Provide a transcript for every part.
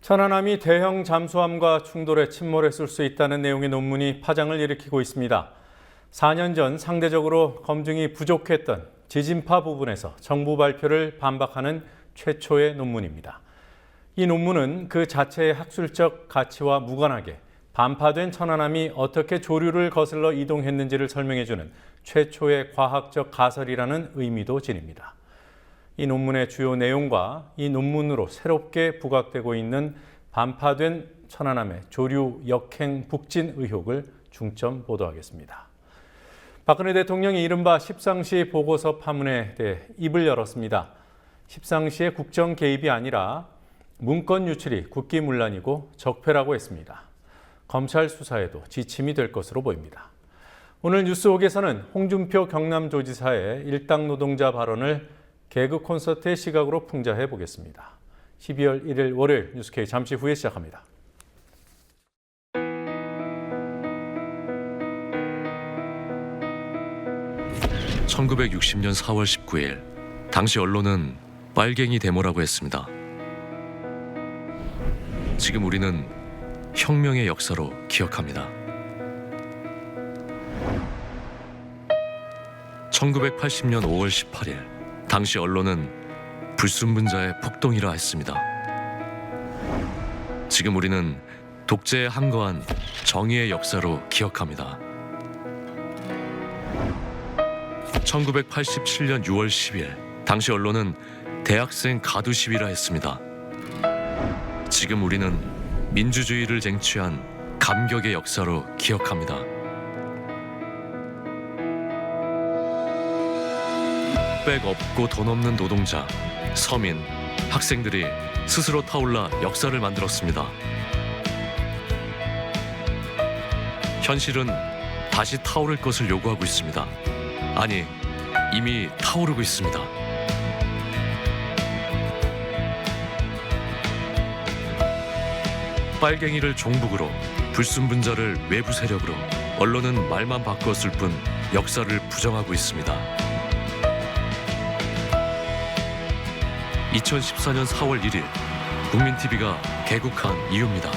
천안함이 대형 잠수함과 충돌해 침몰했을 수 있다는 내용의 논문이 파장을 일으키고 있습니다. 4년 전 상대적으로 검증이 부족했던 지진파 부분에서 정부 발표를 반박하는 최초의 논문입니다. 이 논문은 그 자체의 학술적 가치와 무관하게 반파된 천안함이 어떻게 조류를 거슬러 이동했는지를 설명해주는 최초의 과학적 가설이라는 의미도 지닙니다. 이 논문의 주요 내용과 이 논문으로 새롭게 부각되고 있는 반파된 천안함의 조류 역행 북진 의혹을 중점 보도하겠습니다. 박근혜 대통령이 이른바 십상시 보고서 파문에 대해 입을 열었습니다. 십상시의 국정 개입이 아니라 문건 유출이 국기문란이고 적폐라고 했습니다. 검찰 수사에도 지침이 될 것으로 보입니다. 오늘 뉴스옥에서는 홍준표 경남도지사의 일당 노동자 발언을 개그 콘서트의 시각으로 풍자해 보겠습니다. 12월 1일 월요일 뉴스K 잠시 후에 시작합니다. (1960년 4월 19일) 당시 언론은 빨갱이 데모라고 했습니다. 지금 우리는 혁명의 역사로 기억합니다. 1980년 5월 18일 당시 언론은 불순분자의 폭동이라 했습니다. 지금 우리는 독재에 항거한 정의의 역사로 기억합니다. 1987년 6월 10일 당시 언론은 대학생 가두 시위라 했습니다. 지금 우리는 민주주의를 쟁취한 감격의 역사로 기억합니다. 백 없고 돈 없는 노동자, 서민, 학생들이 스스로 타올라 역사를 만들었습니다. 현실은 다시 타오를 것을 요구하고 있습니다. 아니, 이미 타오르고 있습니다. 빨갱이를 종북으로, 불순분자를 외부 세력으로, 언론은 말만 바꿨을 뿐 역사를 부정하고 있습니다. 2014년 4월 1일 국민TV가 개국한 이유입니다.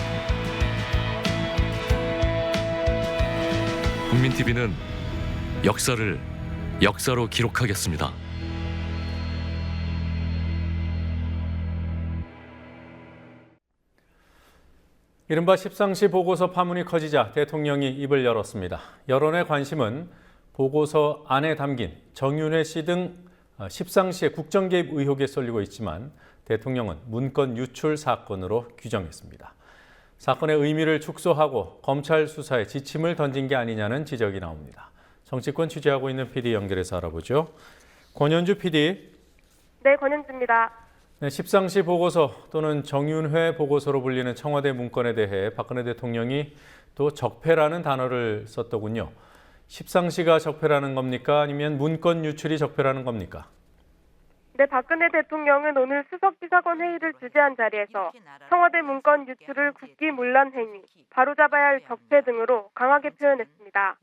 국민TV는 역사를 역사로 기록하겠습니다. 이른바 십상시 보고서 파문이 커지자 대통령이 입을 열었습니다. 여론의 관심은 보고서 안에 담긴 정윤회 씨 등 십상시의 국정 개입 의혹에 쏠리고 있지만 대통령은 문건 유출 사건으로 규정했습니다. 사건의 의미를 축소하고 검찰 수사에 지침을 던진 게 아니냐는 지적이 나옵니다. 정치권 취재하고 있는 PD 연결해서 알아보죠. 권현주 PD. 네, 권현주입니다. 네, 십상시 보고서 또는 정윤회 보고서로 불리는 청와대 문건에 대해 박근혜 대통령이 또 적폐라는 단어를 썼더군요. 십상시가 적폐라는 겁니까? 아니면 문건 유출이 적폐라는 겁니까? 네, 박근혜 대통령은 오늘 수석비서관 회의를 주재한 자리에서 청와대 문건 유출을 국기문란 행위, 바로잡아야 할 적폐 등으로 강하게 표현했습니다.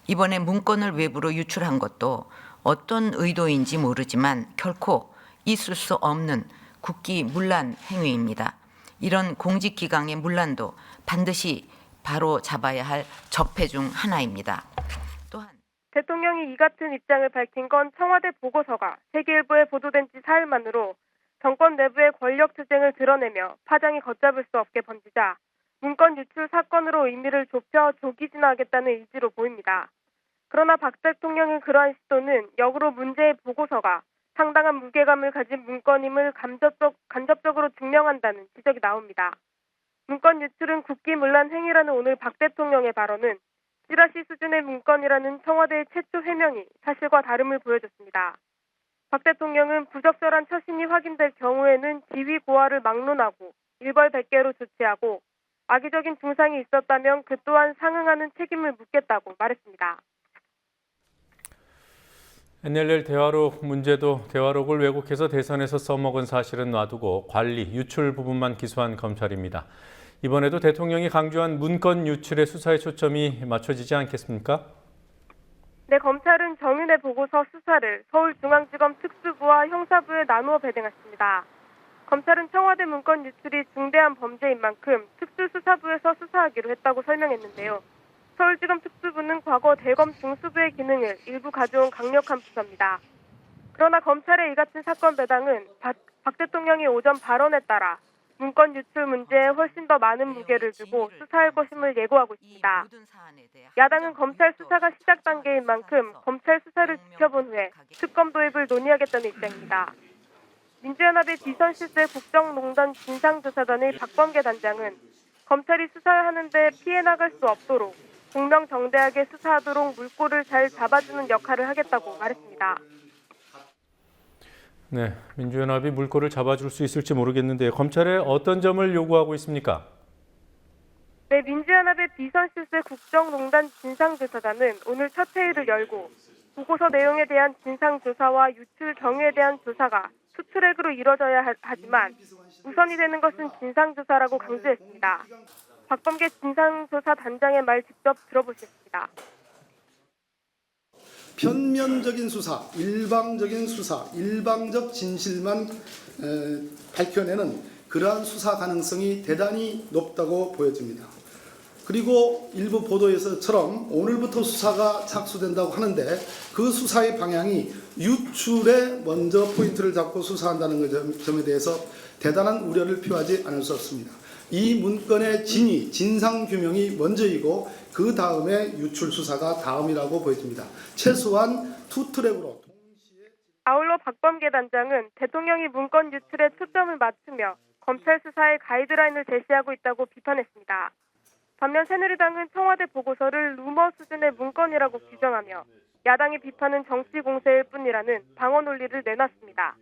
이번에 문건을 외부로 유출한 것도 어떤 의도인지 모르지만 결코 있을 수 없는 국기문란 행위입니다. 이런 공직기강의 문란도 반드시 바로 잡아야 할 적폐 중 하나입니다. 또한 대통령이 이 같은 입장을 밝힌 건 청와대 보고서가 세계일보에 보도된 지 사흘 만으로 정권 내부의 권력 투쟁을 드러내며 파장이 걷잡을 수 없게 번지자 문건 유출 사건으로 의미를 좁혀 조기진화하겠다는 의지로 보입니다. 그러나 박 대통령의 그러한 시도는 역으로 문제의 보고서가 상당한 무게감을 가진 문건임을 간접적으로 증명한다는 지적이 나옵니다. 문건 유출은 국기문란 행위라는 오늘 박 대통령의 발언은 찌라시 수준의 문건이라는 청와대의 최초 해명이 사실과 다름을 보여줬습니다. 박 대통령은 부적절한 처신이 확인될 경우에는 지휘 고하를 막론하고 일벌백계로 조치하고 악의적인 중상이 있었다면 그 또한 상응하는 책임을 묻겠다고 말했습니다. NLL 대화록 문제도 대화록을 왜곡해서 대선에서 써먹은 사실은 놔두고 관리, 유출 부분만 기소한 검찰입니다. 이번에도 대통령이 강조한 문건 유출의 수사에 초점이 맞춰지지 않겠습니까? 네, 검찰은 정윤회 보고서 수사를 서울중앙지검 특수부와 형사부에 나누어 배정했습니다. 검찰은 청와대 문건 유출이 중대한 범죄인 만큼 특수수사부에서 수사하기로 했다고 설명했는데요. 서울지검 특수부는 과거 대검 중수부의 기능을 일부 가져온 강력한 부서입니다. 그러나 검찰의 이 같은 사건 배당은 박 대통령이 오전 발언에 따라 문건 유출 문제에 훨씬 더 많은 무게를 두고 수사할 것임을 예고하고 있습니다. 야당은 검찰 수사가 시작 단계인 만큼 검찰 수사를 지켜본 후에 특검 도입을 논의하겠다는 입장입니다. 민주연합의 비선 실세 국정농단 진상조사단의 박범계 단장은 검찰이 수사하는 데 피해 나갈 수 없도록 공명정대하게 수사하도록 물꼬를 잘 잡아주는 역할을 하겠다고 말했습니다. 네, 민주연합이 물꼬를 잡아줄 수 있을지 모르겠는데요. 검찰에 어떤 점을 요구하고 있습니까? 네, 민주연합의 비선실세 국정농단 진상조사단은 오늘 첫 회의를 열고 보고서 내용에 대한 진상조사와 유출 경위에 대한 조사가 투트랙으로 이뤄져야 하지만 우선이 되는 것은 진상조사라고 강조했습니다. 박범계 진상조사단장의 말 직접 들어보겠습니다. 편면적인 수사, 일방적인 수사, 일방적 진실만 밝혀내는 그러한 수사 가능성이 대단히 높다고 보여집니다. 그리고 일부 보도에서처럼 오늘부터 수사가 착수된다고 하는데 그 수사의 방향이 유출에 먼저 포인트를 잡고 수사한다는 점에 대해서 대단한 우려를 표하지 않을 수 없습니다. 이 문건의 진위, 진상규명이 먼저이고 그 다음에 유출 수사가 다음이라고 보여집니다. 최소한 투트랙으로. 아울러 박범계 단장은 대통령이 문건 유출에 초점을 맞추며 검찰 수사의 가이드라인을 제시하고 있다고 비판했습니다. 반면 새누리당은 청와대 보고서를 루머 수준의 문건이라고 규정하며 야당의 비판은 정치 공세일 뿐이라는 방어 논리를 내놨습니다.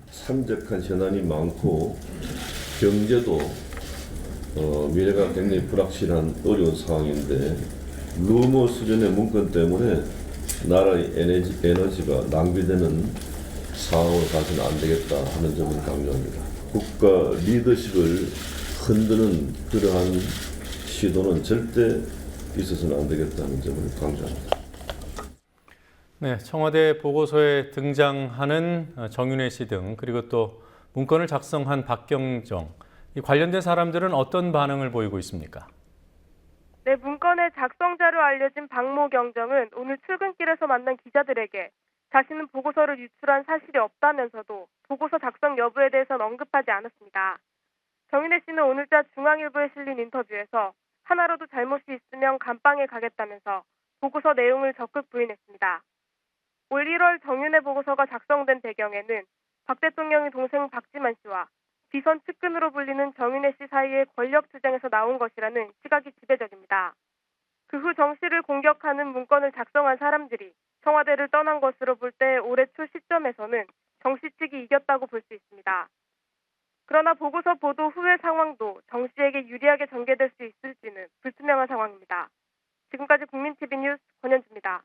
산적한 현안이 많고 경제도 미래가 굉장히 불확실한 어려운 상황인데 루머 수준의 문건 때문에 나라의 에너지가 낭비되는 상황으로 가서는 안 되겠다 하는 점을 강조합니다. 국가 리더십을 흔드는 그러한 시도는 절대 있어서는 안 되겠다는 점을 강조합니다. 네, 청와대 보고서에 등장하는 정윤회 씨 등 그리고 또 문건을 작성한 박경정, 이 관련된 사람들은 어떤 반응을 보이고 있습니까? 네, 문건의 작성자로 알려진 박모 경정은 오늘 출근길에서 만난 기자들에게 자신은 보고서를 유출한 사실이 없다면서도 보고서 작성 여부에 대해서는 언급하지 않았습니다. 정윤회 씨는 오늘자 중앙일보에 실린 인터뷰에서 하나라도 잘못이 있으면 감방에 가겠다면서 보고서 내용을 적극 부인했습니다. 올 1월 정윤회 보고서가 작성된 배경에는 박 대통령의 동생 박지만 씨와 비선 측근으로 불리는 정윤회 씨 사이의 권력투쟁에서 나온 것이라는 시각이 지배적입니다. 그 후 정 씨를 공격하는 문건을 작성한 사람들이 청와대를 떠난 것으로 볼 때 올해 초 시점에서는 정 씨 측이 이겼다고 볼 수 있습니다. 그러나 보고서 보도 후의 상황도 정 씨에게 유리하게 전개될 수 있을지는 불투명한 상황입니다. 지금까지 국민TV 뉴스 권현주입니다.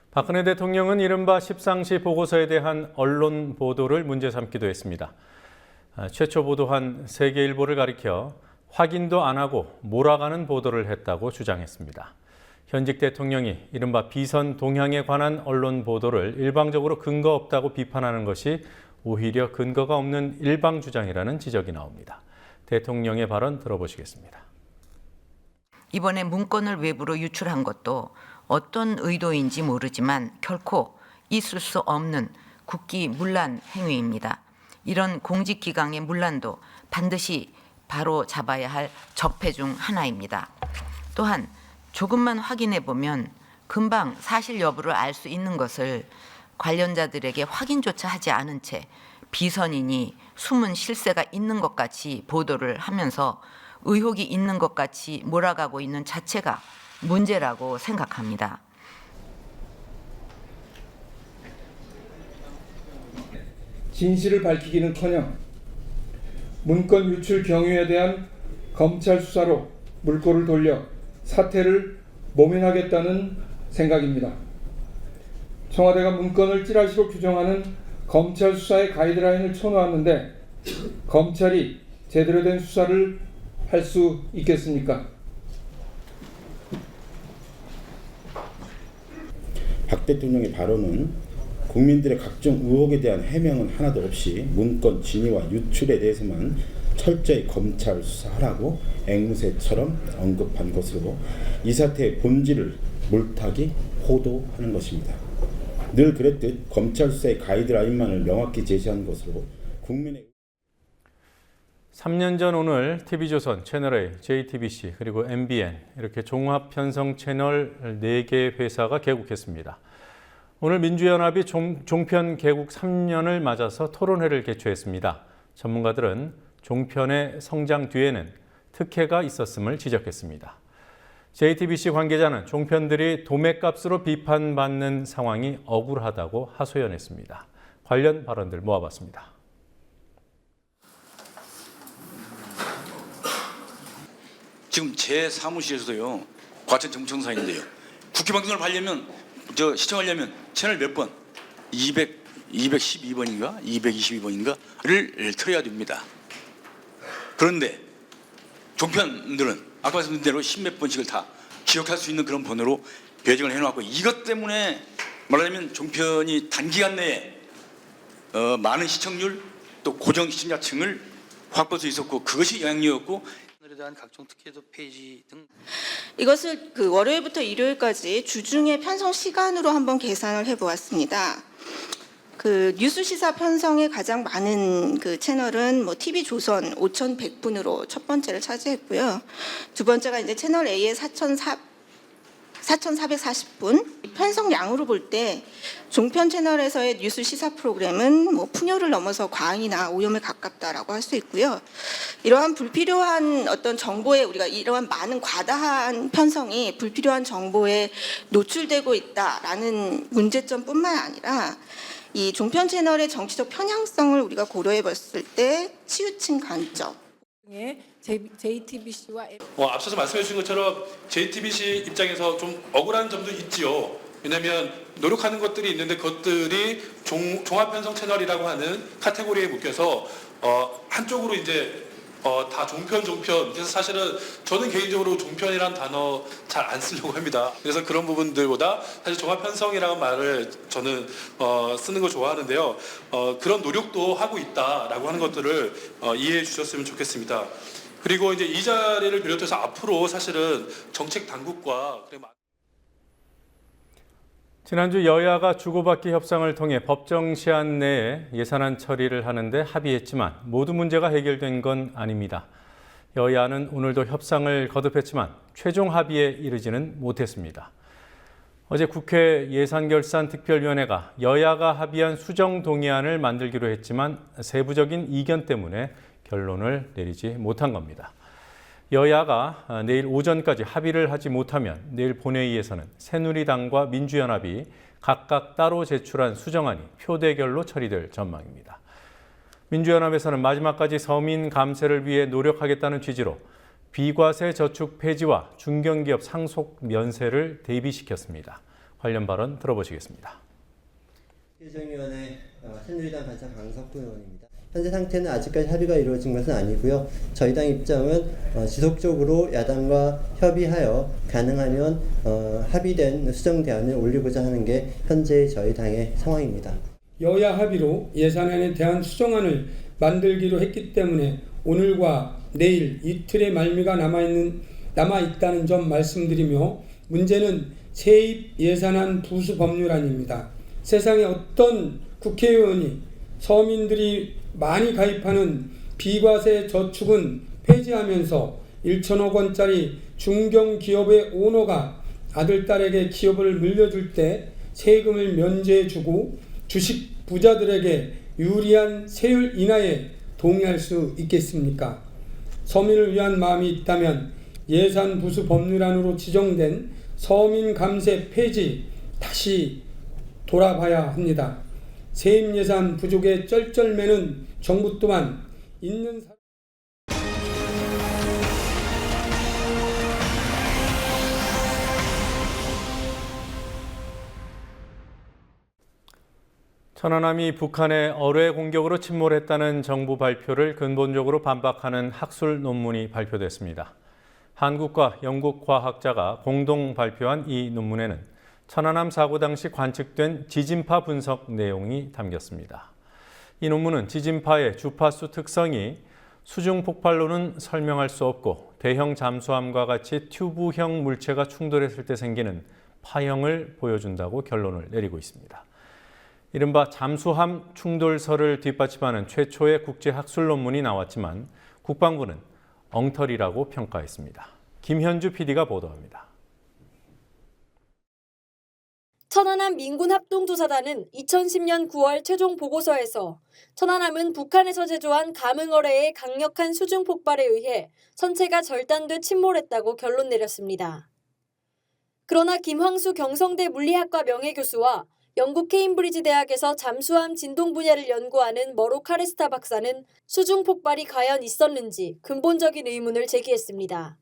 박근혜 대통령은 이른바 십상시 보고서에 대한 언론 보도를 문제 삼기도 했습니다. 최초 보도한 세계일보를 가리켜 확인도 안 하고 몰아가는 보도를 했다고 주장했습니다. 현직 대통령이 이른바 비선 동향에 관한 언론 보도를 일방적으로 근거 없다고 비판하는 것이 오히려 근거가 없는 일방 주장이라는 지적이 나옵니다. 대통령의 발언 들어보시겠습니다. 이번에 문건을 외부로 유출한 것도 어떤 의도인지 모르지만 결코 있을 수 없는 국기문란 행위입니다. 이런 공직기강의 문란도 반드시 바로 잡아야 할 적폐 중 하나입니다. 또한 조금만 확인해 보면 금방 사실 여부를 알 수 있는 것을 관련자들에게 확인조차 하지 않은 채 비선인이 숨은 실세가 있는 것 같이 보도를 하면서 의혹이 있는 것 같이 몰아가고 있는 자체가 문제라고 생각합니다. 진실을 밝히기는커녕 문건 유출 경위에 대한 검찰 수사로 물꼬를 돌려 사태를 모면하겠다는 생각입니다. 청와대가 문건을 찌라시로 규정하는 검찰 수사의 가이드라인을 쳐놓았는데 검찰이 제대로 된 수사를 할 수 있겠습니까? 박 대통령의 발언은 국민들의 각종 의혹에 대한 해명은 하나도 없이 문건 진위와 유출에 대해서만 철저히 검찰 수사하라고 앵무새처럼 언급한 것으로 이 사태의 본질을 물타기 호도하는 것입니다. 늘 그랬듯 검찰 수사의 가이드라인만을 명확히 제시한 것으로 국민의 3년 전 오늘 TV조선, 채널A, JTBC 그리고 MBN 이렇게 종합 편성 채널 4개 회사가 개국했습니다. 오늘 민주연합이 종편 개국 3년을 맞아서 토론회를 개최했습니다. 전문가들은 종편의 성장 뒤에는 특혜가 있었음을 지적했습니다. JTBC 관계자는 종편들이 도매값으로 비판받는 상황이 억울하다고 하소연했습니다. 관련 발언들 모아봤습니다. 지금 제 사무실에서도요, 과천 정청사인데요. 국회 방송을 하려면, 시청하려면 채널 몇 번? 212번인가? 222번인가를 틀어야 됩니다. 그런데 종편들은 아까 말씀드린 대로 10몇 번씩을 다 기억할 수 있는 그런 번호로 배정을 해놓았고, 이것 때문에 말하자면 종편이 단기간 내에 많은 시청률 또 고정 시청자층을 확보할 수 있었고, 그것이 영향력이었고, 에 대한 각종 특혜도 페이지 등 이것을 월요일부터 일요일까지 주중의 편성 시간으로 한번 계산을 해보았습니다. 뉴스 시사 편성에 가장 많은 채널은 TV조선 5,100분으로 첫 번째를 차지했고요. 두 번째가 이제 채널 A의 4,440분. 편성량으로 볼 때 종편 채널에서의 뉴스 시사 프로그램은 풍요를 넘어서 과잉이나 오염에 가깝다라고 할 수 있고요. 이러한 불필요한 어떤 정보에 우리가 이러한 많은 과다한 편성이 불필요한 정보에 노출되고 있다라는 문제점뿐만 아니라 이 종편 채널의 정치적 편향성을 우리가 고려해 봤을 때 치우친 관점. JTBC와 앞서서 말씀해 주신 것처럼 JTBC 입장에서 좀 억울한 점도 있지요. 왜냐하면 노력하는 것들이 있는데 그것들이 종합편성 채널이라고 하는 카테고리에 묶여서 한쪽으로 이제 다 종편. 그래서 사실은 저는 개인적으로 종편이라는 단어 잘 안 쓰려고 합니다. 그래서 그런 부분들보다 사실 종합편성이라는 말을 저는 쓰는 걸 좋아하는데요. 그런 노력도 하고 있다라고 하는 것들을 이해해 주셨으면 좋겠습니다. 그리고 이제 이 자리를 비롯해서 앞으로 사실은 정책 당국과 지난주 여야가 주고받기 협상을 통해 법정 시한 내에 예산안 처리를 하는데 합의했지만 모두 문제가 해결된 건 아닙니다. 여야는 오늘도 협상을 거듭했지만 최종 합의에 이르지는 못했습니다. 어제 국회 예산결산특별위원회가 여야가 합의한 수정동의안을 만들기로 했지만 세부적인 이견 때문에 결론을 내리지 못한 겁니다. 여야가 내일 오전까지 합의를 하지 못하면 내일 본회의에서는 새누리당과 민주연합이 각각 따로 제출한 수정안이 표대결로 처리될 전망입니다. 민주연합에서는 마지막까지 서민 감세를 위해 노력하겠다는 취지로 비과세 저축 폐지와 중견기업 상속 면세를 대비시켰습니다. 관련 발언 들어보시겠습니다. 개정위원회 새누리당 간사 강석구 의원입니다. 현재 상태는 아직까지 합의가 이루어진 것은 아니고요. 저희 당 입장은 지속적으로 야당과 협의하여 가능하면 합의된 수정대안을 올리고자 하는 게 현재 저희 당의 상황입니다. 여야 합의로 예산안에 대한 수정안을 만들기로 했기 때문에 오늘과 내일 이틀의 말미가 남아있다는 점 말씀드리며, 문제는 세입 예산안 부수 법률안입니다. 세상에 어떤 국회의원이 서민들이 많이 가입하는 비과세 저축은 폐지하면서 1천억 원짜리 중견기업의 오너가 아들, 딸에게 기업을 물려줄 때 세금을 면제해주고 주식 부자들에게 유리한 세율 인하에 동의할 수 있겠습니까? 서민을 위한 마음이 있다면 예산 부수 법률안으로 지정된 서민 감세 폐지 다시 돌아봐야 합니다. 세입 예산 부족에 쩔쩔매는 정부 또한 있는 천안함이 북한의 어뢰 공격으로 침몰했다는 정부 발표를 근본적으로 반박하는 학술 논문이 발표됐습니다. 한국과 영국 과학자가 공동 발표한 이 논문에는 천안함 사고 당시 관측된 지진파 분석 내용이 담겼습니다. 이 논문은 지진파의 주파수 특성이 수중 폭발로는 설명할 수 없고 대형 잠수함과 같이 튜브형 물체가 충돌했을 때 생기는 파형을 보여준다고 결론을 내리고 있습니다. 이른바 잠수함 충돌설을 뒷받침하는 최초의 국제 학술 논문이 나왔지만 국방부는 엉터리라고 평가했습니다. 김현주 PD가 보도합니다. 천안함 민군합동조사단은 2010년 9월 최종 보고서에서 천안함은 북한에서 제조한 감응어뢰의 강력한 수중 폭발에 의해 선체가 절단돼 침몰했다고 결론 내렸습니다. 그러나 김황수 경성대 물리학과 명예교수와 영국 케임브리지 대학에서 잠수함 진동 분야를 연구하는 머로 카레스타 박사는 수중 폭발이 과연 있었는지 근본적인 의문을 제기했습니다.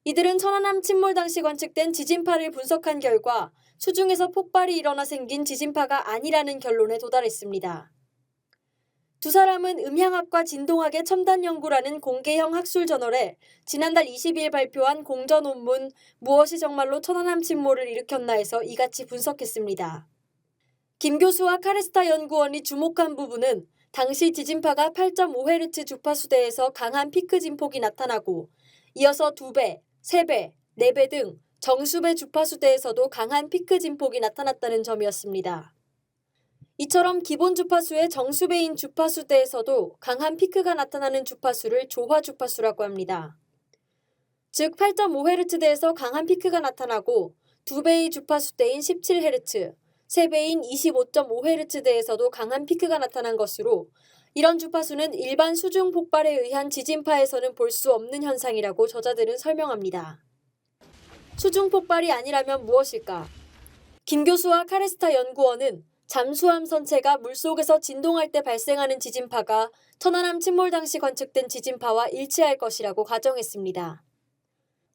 이들은 천안함 침몰 당시 관측된 지진파를 분석한 결과 수중에서 폭발이 일어나 생긴 지진파가 아니라는 결론에 도달했습니다. 두 사람은 음향학과 진동학의 첨단 연구라는 공개형 학술 저널에 지난달 22일 발표한 공저 논문 무엇이 정말로 천안함 침몰을 일으켰나에서 이같이 분석했습니다. 김 교수와 카레스타 연구원이 주목한 부분은 당시 지진파가 8.5Hz 주파수대에서 강한 피크 진폭이 나타나고 이어서 2배, 3배, 4배 등 정수배 주파수대에서도 강한 피크 진폭이 나타났다는 점이었습니다. 이처럼 기본 주파수의 정수배인 주파수대에서도 강한 피크가 나타나는 주파수를 조화 주파수라고 합니다. 즉 8.5Hz대에서 강한 피크가 나타나고 2배의 주파수대인 17Hz, 3배인 25.5Hz대에서도 강한 피크가 나타난 것으로 이런 주파수는 일반 수중 폭발에 의한 지진파에서는 볼 수 없는 현상이라고 저자들은 설명합니다. 수중 폭발이 아니라면 무엇일까? 김 교수와 카레스타 연구원은 잠수함 선체가 물속에서 진동할 때 발생하는 지진파가 천안함 침몰 당시 관측된 지진파와 일치할 것이라고 가정했습니다.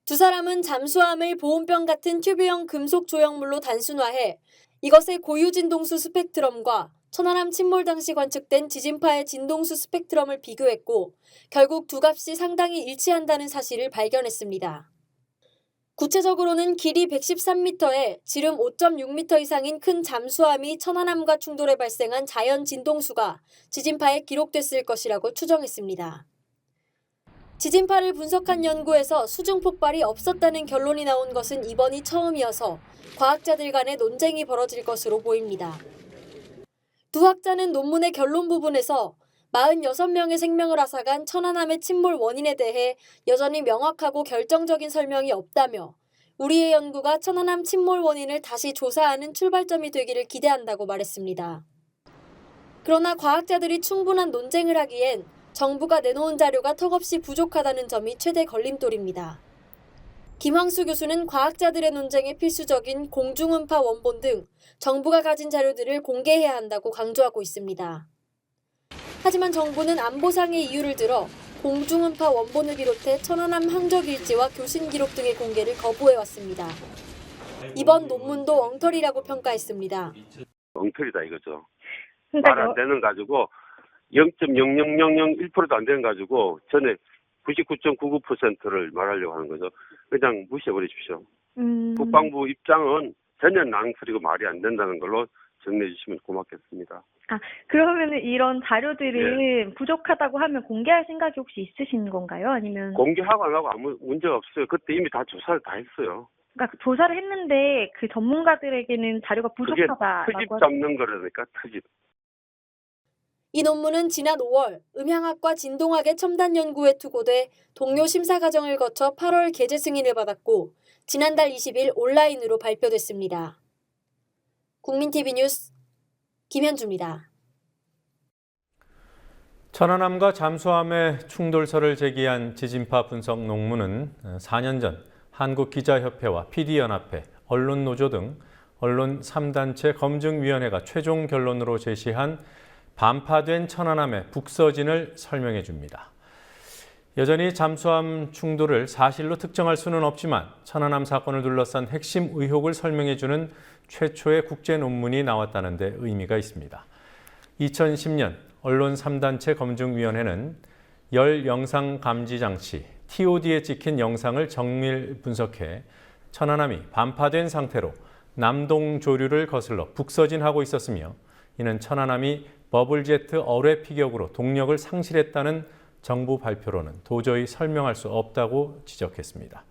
두 사람은 잠수함을 보온병 같은 튜브형 금속 조형물로 단순화해 이것의 고유 진동수 스펙트럼과 천안함 침몰 당시 관측된 지진파의 진동수 스펙트럼을 비교했고 결국 두 값이 상당히 일치한다는 사실을 발견했습니다. 구체적으로는 길이 113m에 지름 5.6m 이상인 큰 잠수함이 천안함과 충돌해 발생한 자연 진동수가 지진파에 기록됐을 것이라고 추정했습니다. 지진파를 분석한 연구에서 수중 폭발이 없었다는 결론이 나온 것은 이번이 처음이어서 과학자들 간의 논쟁이 벌어질 것으로 보입니다. 두 학자는 논문의 결론 부분에서 46명의 생명을 앗아간 천안함의 침몰 원인에 대해 여전히 명확하고 결정적인 설명이 없다며 우리의 연구가 천안함 침몰 원인을 다시 조사하는 출발점이 되기를 기대한다고 말했습니다. 그러나 과학자들이 충분한 논쟁을 하기엔 정부가 내놓은 자료가 턱없이 부족하다는 점이 최대 걸림돌입니다. 김황수 교수는 과학자들의 논쟁에 필수적인 공중음파 원본 등 정부가 가진 자료들을 공개해야 한다고 강조하고 있습니다. 하지만 정부는 안보상의 이유를 들어 공중음파 원본을 비롯해 천안함 항적 일지와 교신 기록 등의 공개를 거부해왔습니다. 이번 논문도 엉터리라고 평가했습니다. 엉터리다 이거죠. 말 안 되는 가지고 0.00001%도 안 되는 가지고 전에 99.99%를 말하려고 하는 거죠. 그냥 무시해버려 주십시오. 국방부 입장은 전혀 낭설이고 말이 안 된다는 걸로 정리해 주시면 고맙겠습니다. 그러면은 이런 자료들은 부족하다고 하면 공개할 생각이 혹시 있으신 건가요? 아니면 공개하고 안 하고 아무 문제가 없어요. 그때 이미 다 조사를 다 했어요. 그러니까 조사를 했는데 그 전문가들에게는 자료가 부족하다라고 그게 트집 잡는 거라니까 트집. 이 논문은 지난 5월 음향학과 진동학의 첨단 연구에 투고돼 동료 심사 과정을 거쳐 8월 게재 승인을 받았고 지난달 20일 온라인으로 발표됐습니다. 국민TV 뉴스 김현주입니다. 천안함과 잠수함의 충돌설을 제기한 지진파 분석 논문은 4년 전 한국기자협회와 PD연합회, 언론노조 등 언론 3단체 검증위원회가 최종 결론으로 제시한 반파된 천안함의 북서진을 설명해 줍니다. 여전히 잠수함 충돌을 사실로 특정할 수는 없지만 천안함 사건을 둘러싼 핵심 의혹을 설명해 주는 최초의 국제 논문이 나왔다는 데 의미가 있습니다. 2010년 언론 3단체 검증위원회는 열 영상 감지 장치 TOD에 찍힌 영상을 정밀 분석해 천안함이 반파된 상태로 남동 조류를 거슬러 북서진하고 있었으며 이는 천안함이 버블제트 어뢰 피격으로 동력을 상실했다는 정부 발표로는 도저히 설명할 수 없다고 지적했습니다.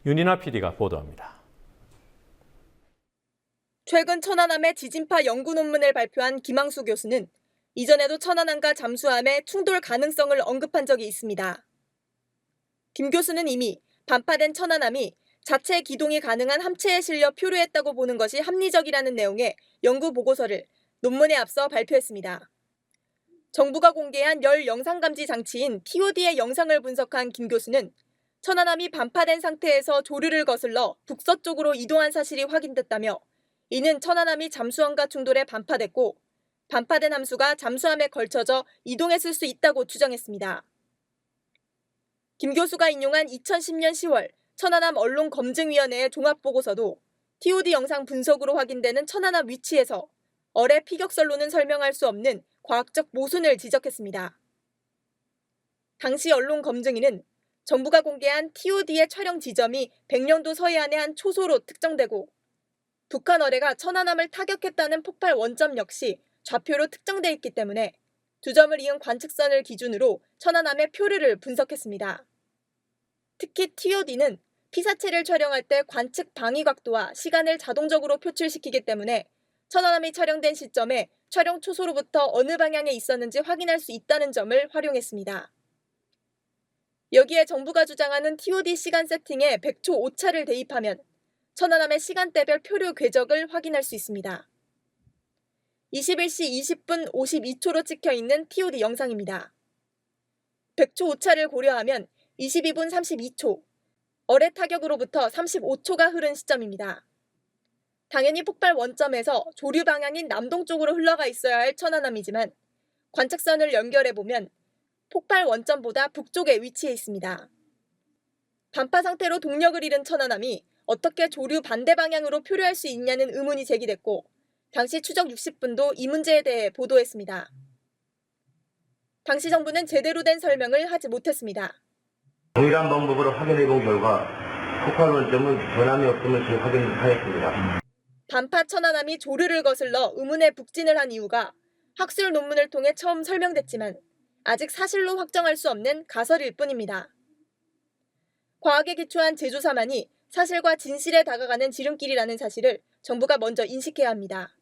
윤이나 PD가 보도합니다. 최근 천안함의 지진파 연구 논문을 발표한 김항수 교수는 이전에도 천안함과 잠수함의 충돌 가능성을 언급한 적이 있습니다. 김 교수는 이미 반파된 천안함이 자체 기동이 가능한 함체에 실려 표류했다고 보는 것이 합리적이라는 내용의 연구 보고서를 논문에 앞서 발표했습니다. 정부가 공개한 열 영상 감지 장치인 TOD의 영상을 분석한 김 교수는 천안함이 반파된 상태에서 조류를 거슬러 북서쪽으로 이동한 사실이 확인됐다며 이는 천안함이 잠수함과 충돌해 반파됐고 반파된 함수가 잠수함에 걸쳐져 이동했을 수 있다고 추정했습니다. 김 교수가 인용한 2010년 10월 천안함 언론검증위원회의 종합보고서도 TOD 영상 분석으로 확인되는 천안함 위치에서 어뢰 피격설로는 설명할 수 없는 과학적 모순을 지적했습니다. 당시 언론검증위는 정부가 공개한 TOD의 촬영 지점이 백령도 서해안의 한 초소로 특정되고 북한 어뢰가 천안함을 타격했다는 폭발 원점 역시 좌표로 특정돼 있기 때문에 두 점을 이은 관측선을 기준으로 천안함의 표류를 분석했습니다. 특히 TOD는 피사체를 촬영할 때 관측 방위 각도와 시간을 자동적으로 표출시키기 때문에 천안함이 촬영된 시점에 촬영 초소로부터 어느 방향에 있었는지 확인할 수 있다는 점을 활용했습니다. 여기에 정부가 주장하는 TOD 시간 세팅에 100초 오차를 대입하면 천안함의 시간대별 표류 궤적을 확인할 수 있습니다. 21시 20분 52초로 찍혀있는 TOD 영상입니다. 100초 오차를 고려하면 22분 32초, 어뢰 타격으로부터 35초가 흐른 시점입니다. 당연히 폭발 원점에서 조류 방향인 남동쪽으로 흘러가 있어야 할 천안함이지만 관측선을 연결해보면 폭발 원점보다 북쪽에 위치해 있습니다. 반파 상태로 동력을 잃은 천안함이 어떻게 조류 반대 방향으로 표류할 수 있냐는 의문이 제기됐고 당시 추적 60분도 이 문제에 대해 보도했습니다. 당시 정부는 제대로 된 설명을 하지 못했습니다. 동일한 방법으로 확인해 본 결과 폭발 원점은 변함이 없음을 확인하였습니다. 반파 천안함이 조류를 거슬러 의문의 북진을 한 이유가 학술 논문을 통해 처음 설명됐지만 아직 사실로 확정할 수 없는 가설일 뿐입니다. 과학에 기초한 재조사만이 사실과 진실에 다가가는 지름길이라는 사실을 정부가 먼저 인식해야 합니다.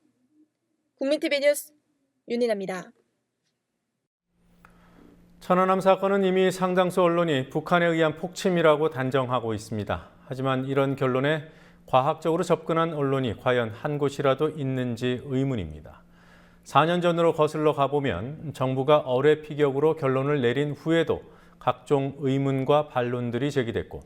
국민TV 뉴스 윤희나입니다. 천안함 사건은 이미 상당수 언론이 북한에 의한 폭침이라고 단정하고 있습니다. 하지만 이런 결론에 과학적으로 접근한 언론이 과연 한 곳이라도 있는지 의문입니다. 4년 전으로 거슬러 가보면 정부가 어뢰 피격으로 결론을 내린 후에도 각종 의문과 반론들이 제기됐고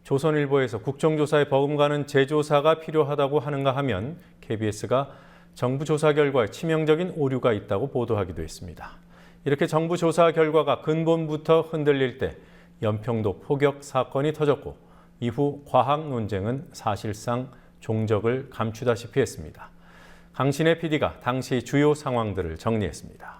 조선일보에서 국정조사에 버금가는 재조사가 필요하다고 하는가 하면 KBS가 정부 조사 결과에 치명적인 오류가 있다고 보도하기도 했습니다. 이렇게 정부 조사 결과가 근본부터 흔들릴 때 연평도 포격 사건이 터졌고 이후 과학 논쟁은 사실상 종적을 감추다시피 했습니다. 강신혜 PD가 당시 주요 상황들을 정리했습니다.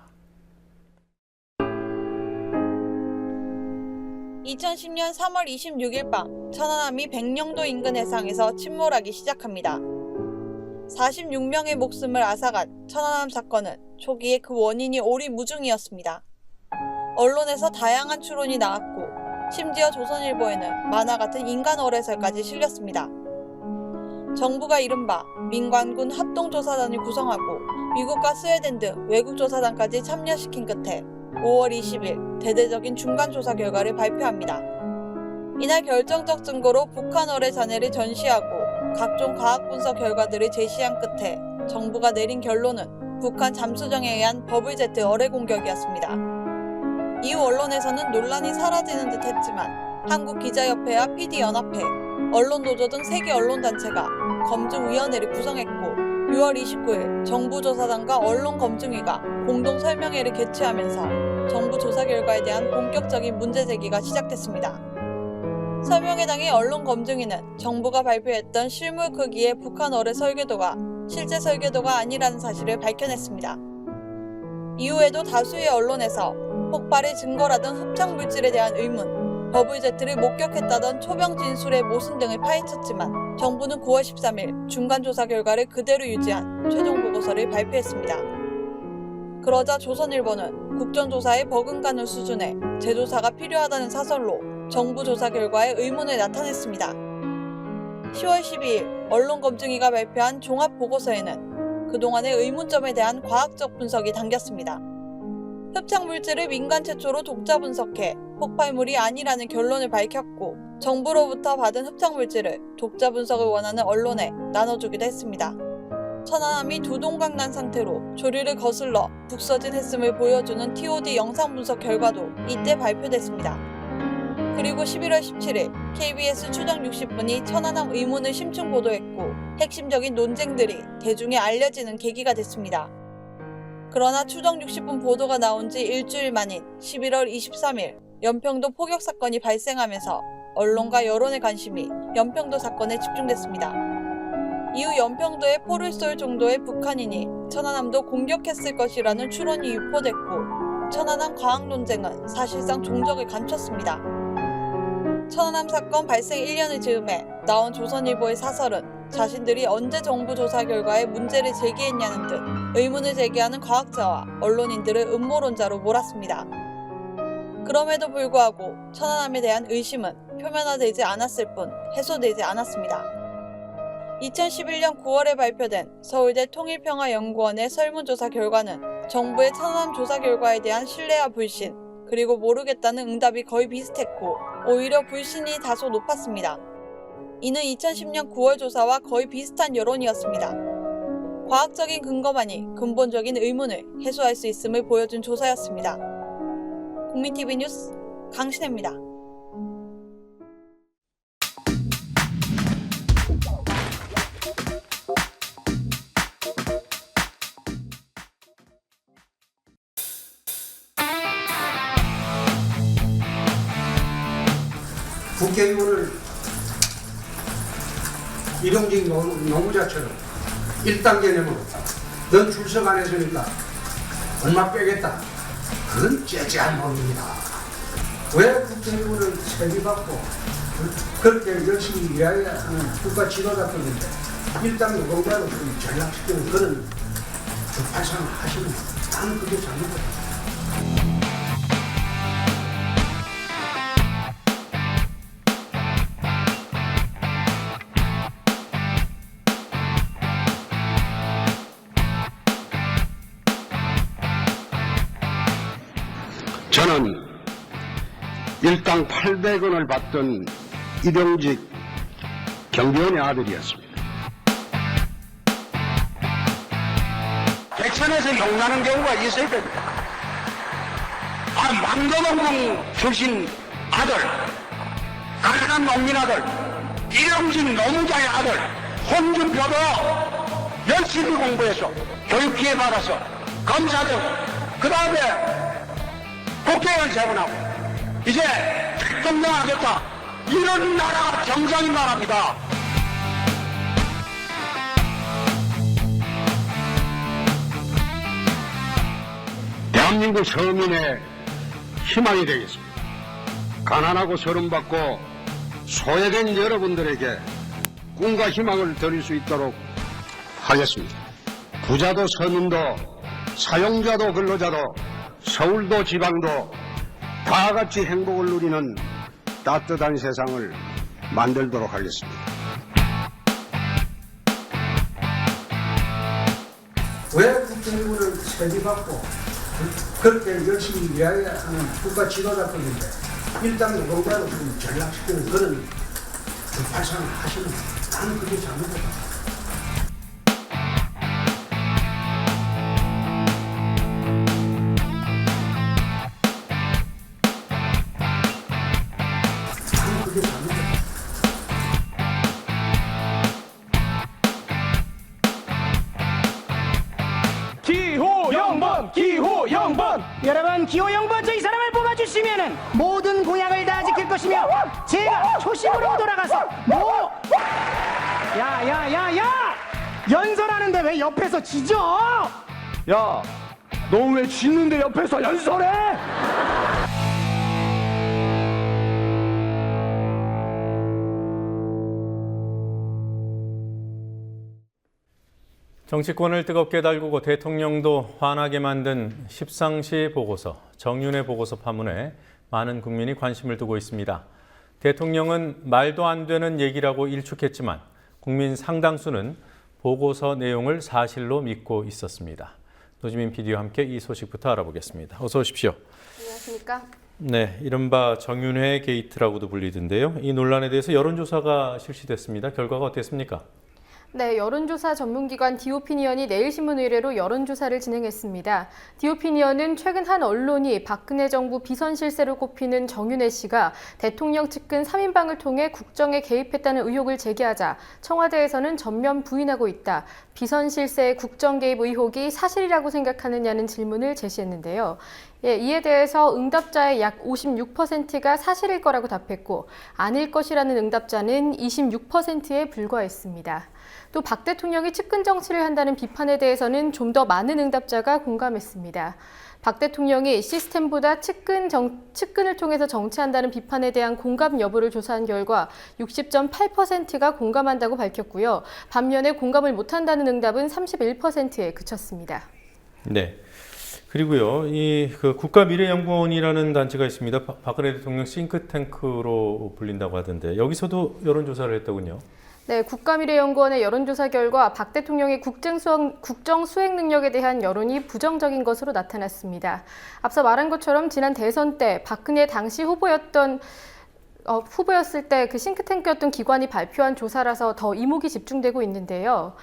2010년 3월 26일 밤 천안함이 백령도 인근 해상에서 침몰하기 시작합니다. 46명의 목숨을 앗아간 천안함 사건은 초기에 그 원인이 오리무중이었습니다. 언론에서 다양한 추론이 나왔고 심지어 조선일보에는 만화 같은 인간 어뢰설까지 실렸습니다. 정부가 이른바 민관군 합동조사단을 구성하고 미국과 스웨덴 등 외국 조사단까지 참여시킨 끝에 5월 20일 대대적인 중간조사 결과를 발표합니다. 이날 결정적 증거로 북한 어뢰 잔해를 전시하고 각종 과학 분석 결과들을 제시한 끝에 정부가 내린 결론은 북한 잠수정에 의한 버블제트 어뢰 공격이었습니다. 이후 언론에서는 논란이 사라지는 듯 했지만 한국기자협회와 PD연합회, 언론노조 등 3개 언론단체가 검증위원회를 구성했고 6월 29일 정부조사단과 언론검증위가 공동설명회를 개최하면서 정부 조사 결과에 대한 본격적인 문제제기가 시작됐습니다. 설명회당의 언론검증위는 정부가 발표했던 실물 크기의 북한 어뢰 설계도가 실제 설계도가 아니라는 사실을 밝혀냈습니다. 이후에도 다수의 언론에서 폭발의 증거라든 흡착물질에 대한 의문, 버블제트를 목격했다던 초병 진술의 모순 등을 파헤쳤지만 정부는 9월 13일 중간 조사 결과를 그대로 유지한 최종 보고서를 발표했습니다. 그러자 조선일보는 국정조사에 버금가는 수준의 재조사가 필요하다는 사설로 정부 조사 결과에 의문을 나타냈습니다. 10월 12일 언론검증위가 발표한 종합보고서에는 그동안의 의문점에 대한 과학적 분석이 담겼습니다. 흡착물질을 민간 최초로 독자 분석해 폭발물이 아니라는 결론을 밝혔고 정부로부터 받은 흡착물질을 독자 분석을 원하는 언론에 나눠주기도 했습니다. 천안함이 두동강 난 상태로 조류를 거슬러 북서진 했음을 보여주는 TOD 영상 분석 결과도 이때 발표됐습니다. 그리고 11월 17일 KBS 추정 60분이 천안함 의문을 심층 보도했고 핵심적인 논쟁들이 대중에 알려지는 계기가 됐습니다. 그러나 추정 60분 보도가 나온 지 일주일 만인 11월 23일 연평도 포격 사건이 발생하면서 언론과 여론의 관심이 연평도 사건에 집중됐습니다. 이후 연평도에 포를 쏠 정도의 북한인이 천안함도 공격했을 것이라는 추론이 유포됐고 천안함 과학 논쟁은 사실상 종적을 감췄습니다. 천안함 사건 발생 1년을 즈음해 나온 조선일보의 사설은 자신들이 언제 정부 조사 결과에 문제를 제기했냐는 등 의문을 제기하는 과학자와 언론인들을 음모론자로 몰았습니다. 그럼에도 불구하고 천안함에 대한 의심은 표면화되지 않았을 뿐 해소되지 않았습니다. 2011년 9월에 발표된 서울대 통일평화연구원의 설문조사 결과는 정부의 천안함 조사 결과에 대한 신뢰와 불신, 그리고 모르겠다는 응답이 거의 비슷했고 오히려 불신이 다소 높았습니다. 이는 2010년 9월 조사와 거의 비슷한 여론이었습니다. 과학적인 근거만이 근본적인 의문을 해소할 수 있음을 보여준 조사였습니다. 국민TV 뉴스 강신혜입니다. 국회의원을 일용직 노무자처럼 1단계 내면 넌 출석 안 했으니까 얼마 빼겠다. 그건 째째한 놈입니다. 왜 국회의원을 세비받고 그렇게 열심히 일해야 하는 국가 지도자들인데 1단 노동자로 전락시키는 그런 주파상을 하시는 나는 그게 잘못이다. 저는 일당 800원을 받던 일용직 경비원의 아들이었습니다. 백천에서 용나는 경우가 있어야 됩니다. 망도동궁 출신 아들, 가난한 농민 아들, 일용직 노무자의 아들, 홍준표도 열심히 공부해서 교육 기회 받아서 검사들, 그 다음에 국회의원 세분하고 이제 대통령 하겠다. 이런 나라가 정상인 나라입니다. 대한민국 서민의 희망이 되겠습니다. 가난하고 서름받고 소외된 여러분들에게 꿈과 희망을 드릴 수 있도록 하겠습니다. 부자도 서민도 사용자도 근로자도 서울도 지방도 다 같이 행복을 누리는 따뜻한 세상을 만들도록 하겠습니다. 왜 국회의원을 세비받고 그렇게 열심히 일해야 하는 국가 지도자들인데 1당 노동자로 전락시키는 그런 주파상을 하시는 나는 그게 잘못이다. 기호영번 여러분 기호영번 저 이 사람을 뽑아주시면은 모든 공약을 다 지킬 것이며 제가 초심으로 돌아가서 야야야야 연설하는데 왜 옆에서 지져? 야, 너 왜 짖는데 옆에서 연설해? 정치권을 뜨겁게 달구고 대통령도 화나게 만든 십상시 보고서, 정윤회 보고서 파문에 많은 국민이 관심을 두고 있습니다. 대통령은 말도 안 되는 얘기라고 일축했지만 국민 상당수는 보고서 내용을 사실로 믿고 있었습니다. 노지민 PD와 함께 이 소식부터 알아보겠습니다. 어서 오십시오. 안녕하십니까? 네, 이른바 정윤회 게이트라고도 불리던데요. 이 논란에 대해서 여론조사가 실시됐습니다. 결과가 어땠습니까? 네, 여론조사 전문기관 디오피니언이 내일신문 의뢰로 여론조사를 진행했습니다. 디오피니언은 최근 한 언론이 박근혜 정부 비선실세로 꼽히는 정윤회 씨가 대통령 측근 3인방을 통해 국정에 개입했다는 의혹을 제기하자 청와대에서는 전면 부인하고 있다. 비선실세의 국정 개입 의혹이 사실이라고 생각하느냐는 질문을 제시했는데요. 이에 대해서 응답자의 약 56%가 사실일 거라고 답했고 아닐 것이라는 응답자는 26%에 불과했습니다. 또 박 대통령이 측근 정치를 한다는 비판에 대해서는 좀 더 많은 응답자가 공감했습니다. 박 대통령이 시스템보다 측근을 통해서 정치한다는 비판에 대한 공감 여부를 조사한 결과 60.8%가 공감한다고 밝혔고요. 반면에 공감을 못한다는 응답은 31%에 그쳤습니다. 네. 그리고요, 국가미래연구원이라는 단체가 있습니다. 박근혜 대통령 싱크탱크로 불린다고 하던데 여기서도 여론조사를 했더군요. 네, 국가미래연구원의 여론조사 결과 박 대통령의 국정 수행 능력에 대한 여론이 부정적인 것으로 나타났습니다. 앞서 말한 것처럼 지난 대선 때 박근혜 당시 후보였을 때 그 싱크탱크였던 기관이 발표한 조사라서 더 이목이 집중되고 있는데요.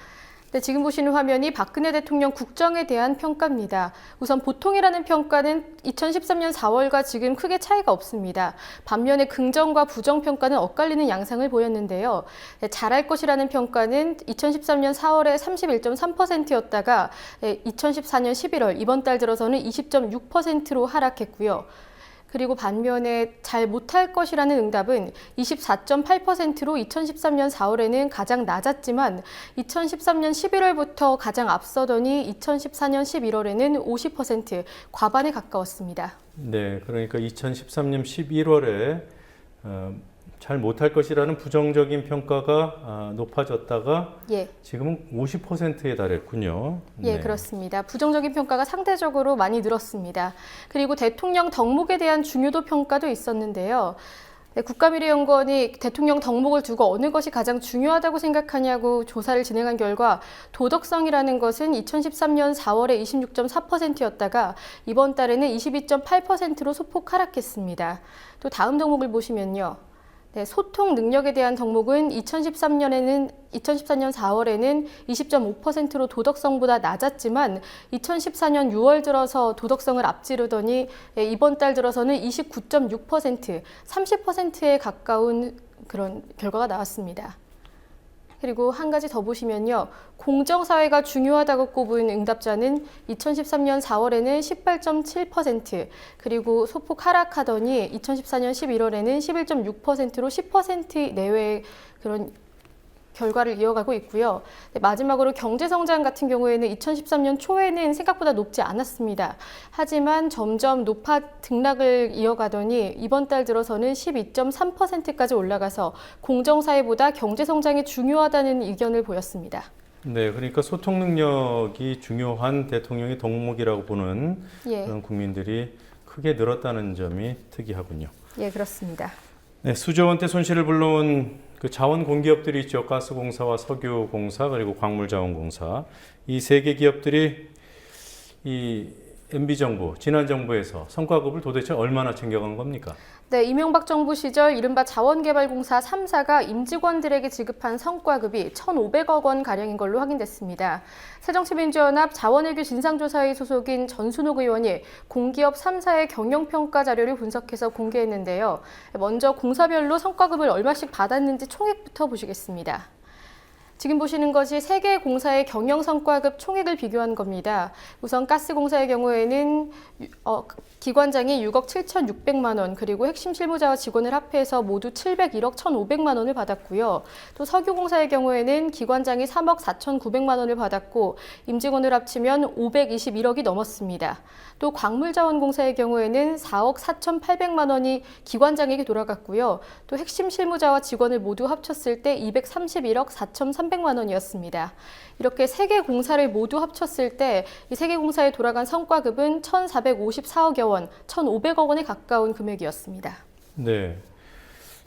네, 지금 보시는 화면이 박근혜 대통령 국정에 대한 평가입니다. 우선 보통이라는 평가는 2013년 4월과 지금 크게 차이가 없습니다. 반면에 긍정과 부정 평가는 엇갈리는 양상을 보였는데요. 네, 잘할 것이라는 평가는 2013년 4월에 31.3%였다가 2014년 11월 이번 달 들어서는 20.6%로 하락했고요. 그리고 반면에 잘 못할 것이라는 응답은 24.8%로 2013년 4월에는 가장 낮았지만 2013년 11월부터 가장 앞서더니 2014년 11월에는 50% 과반에 가까웠습니다. 네, 그러니까 2013년 11월에 잘 못할 것이라는 부정적인 평가가 높아졌다가 지금은 50%에 달했군요. 네, 그렇습니다. 부정적인 평가가 상대적으로 많이 늘었습니다. 그리고 대통령 덕목에 대한 중요도 평가도 있었는데요. 네, 국가미래연구원이 대통령 덕목을 두고 어느 것이 가장 중요하다고 생각하냐고 조사를 진행한 결과 도덕성이라는 것은 2013년 4월에 26.4%였다가 이번 달에는 22.8%로 소폭 하락했습니다. 또 다음 덕목을 보시면요. 네, 소통 능력에 대한 덕목은 2014년 4월에는 20.5%로 도덕성보다 낮았지만 2014년 6월 들어서 도덕성을 앞지르더니 이번 달 들어서는 29.6%, 30%에 가까운 그런 결과가 나왔습니다. 그리고 한 가지 더 보시면요. 공정사회가 중요하다고 꼽은 응답자는 2013년 4월에는 18.7%, 그리고 소폭 하락하더니 2014년 11월에는 11.6%로 10% 내외의 그런 결과를 이어가고 있고요. 마지막으로 경제성장 같은 경우에는 2013년 초에는 생각보다 높지 않았습니다. 하지만 점점 등락을 이어가더니 이번 달 들어서는 12.3%까지 올라가서 공정사회보다 경제성장이 중요하다는 의견을 보였습니다. 네, 그러니까 소통 능력이 중요한 대통령의 덕목이라고 보는 그런 국민들이 크게 늘었다는 점이 특이하군요. 예, 그렇습니다. 네, 수조 원대 손실을 불러온 그 자원 공기업들이 있죠. 가스공사와 석유공사 그리고 광물자원공사. 이 세 개 기업들이 이 MB정부, 지난 정부에서 성과급을 도대체 얼마나 챙겨간 겁니까? 네, 이명박 정부 시절 이른바 자원개발공사 3사가 임직원들에게 지급한 성과급이 1,500억 원 가량인 걸로 확인됐습니다. 새정치민주연합 자원외교 진상조사회 소속인 전순옥 의원이 공기업 3사의 경영평가 자료를 분석해서 공개했는데요. 먼저 공사별로 성과급을 얼마씩 받았는지 총액부터 보시겠습니다. 지금 보시는 것이 세 개 공사의 경영 성과급 총액을 비교한 겁니다. 우선 가스공사의 경우에는 기관장이 6억 7,600만 원, 그리고 핵심 실무자와 직원을 합해서 모두 701억 1,500만 원을 받았고요. 또 석유공사의 경우에는 기관장이 3억 4,900만 원을 받았고 임직원을 합치면 521억이 넘었습니다. 또 광물자원공사의 경우에는 4억 4,800만 원이 기관장에게 돌아갔고요. 또 핵심 실무자와 직원을 모두 합쳤을 때 231억 4,300만 4,300만 원이었습니다. 이렇게 3개 공사를 모두 합쳤을 때 이 3개 공사에 돌아간 성과급은 1,454억여 원, 1,500억 원에 가까운 금액이었습니다. 네,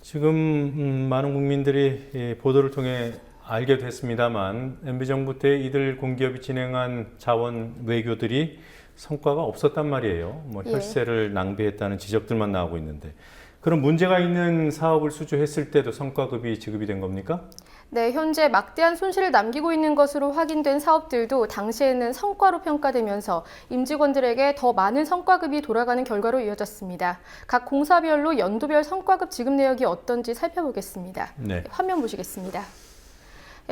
지금 많은 국민들이 보도를 통해 알게 됐습니다만 MB정부 때 이들 공기업이 진행한 자원 외교들이 성과가 없었단 말이에요. 뭐 혈세를 낭비했다는 지적들만 나오고 있는데, 그럼 문제가 있는 사업을 수주했을 때도 성과급이 지급이 된 겁니까? 네, 현재 막대한 손실을 남기고 있는 것으로 확인된 사업들도 당시에는 성과로 평가되면서 임직원들에게 더 많은 성과급이 돌아가는 결과로 이어졌습니다. 각 공사별로 연도별 성과급 지급 내역이 어떤지 살펴보겠습니다. 네. 화면 보시겠습니다.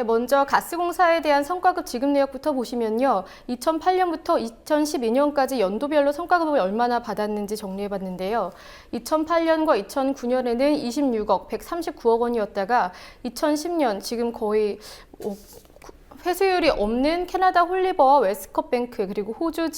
먼저 가스공사에 대한 성과급 지급 내역부터 보시면요. 2008년부터 2012년까지 연도별로 성과급을 얼마나 받았는지 정리해봤는데요. 2008년과 2009년에는 26억 139억 원이었다가 2010년 지금 거의 회수율이 없는 캐나다 홀리버와 웨스컵뱅크 그리고 호주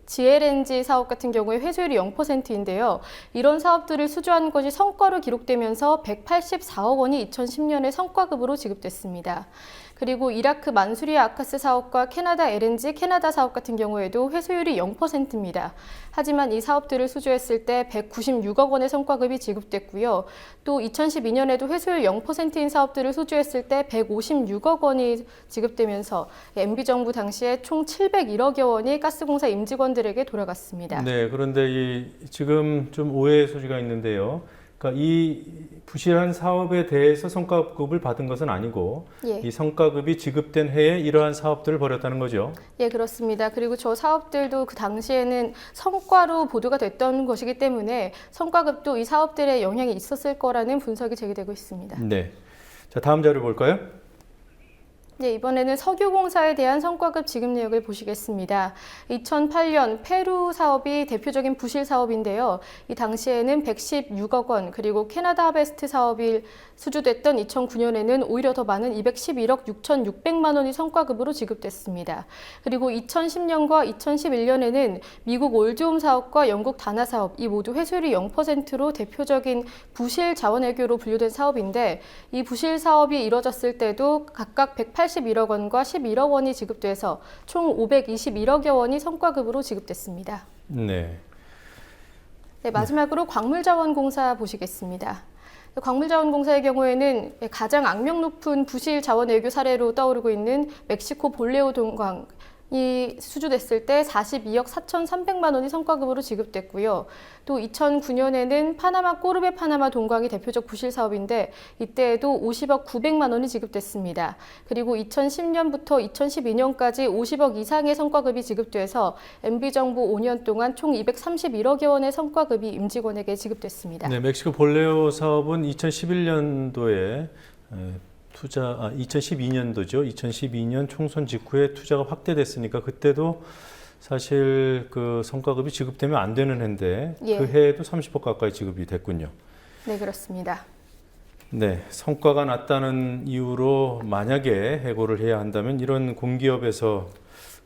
GLNG 사업 같은 경우에 회수율이 0%인데요. 이런 사업들을 수주한 것이 성과로 기록되면서 184억 원이 2010년에 성과급으로 지급됐습니다. 그리고 이라크 만수리아 아카스 사업과 캐나다 LNG 캐나다 사업 같은 경우에도 회수율이 0%입니다. 하지만 이 사업들을 수주했을 때 196억 원의 성과급이 지급됐고요. 또 2012년에도 회수율 0%인 사업들을 수주했을 때 156억 원이 지급되면서 MB정부 당시에 총 701억여 원이 가스공사 임직원들에게 돌아갔습니다. 네, 그런데 지금 좀 오해의 소지가 있는데요. 그러니까 이 부실한 사업에 대해서 성과급을 받은 것은 아니고 이 성과급이 지급된 해에 이러한 사업들을 벌였다는 거죠. 예, 그렇습니다. 그리고 저 사업들도 그 당시에는 성과로 보도가 됐던 것이기 때문에 성과급도 이 사업들에 영향이 있었을 거라는 분석이 제기되고 있습니다. 네. 자, 다음 자료 볼까요? 네, 이번에는 석유공사에 대한 성과급 지급 내역을 보시겠습니다. 2008년 페루 사업이 대표적인 부실 사업인데요. 이 당시에는 116억 원, 그리고 캐나다 하베스트 사업이 수주됐던 2009년에는 오히려 더 많은 211억 6,600만 원이 성과급으로 지급됐습니다. 그리고 2010년과 2011년에는 미국 올드홈 사업과 영국 다나 사업, 이 모두 회수율이 0%로 대표적인 부실 자원외교로 분류된 사업인데, 이 부실 사업이 이뤄졌을 때도 각각 181억 원과 11억 원이 지급돼서 총 521억여 원이 성과급으로 지급됐습니다. 네. 네, 마지막으로 광물자원공사 보시겠습니다. 광물자원공사의 경우에는 가장 악명 높은 부실 자원 외교 사례로 떠오르고 있는 멕시코 볼레오 동광이 수주됐을 때 42억 4,300만 원이 성과급으로 지급됐고요. 또 2009년에는 파나마 꼬르베 파나마 동광이 대표적 부실 사업인데 이때에도 50억 900만 원이 지급됐습니다. 그리고 2010년부터 2012년까지 50억 이상의 성과급이 지급돼서 MB정부 5년 동안 총 231억여 원의 성과급이 임직원에게 지급됐습니다. 네, 멕시코 볼레오 사업은 2011년도에 2012년도죠. 2012년 총선 직후에 투자가 확대됐으니까 그때도 사실 그 성과급이 지급되면 안 되는 해인데 그 해에도 30억 가까이 지급이 됐군요. 네, 그렇습니다. 네, 성과가 낮다는 이유로 만약에 해고를 해야 한다면 이런 공기업에서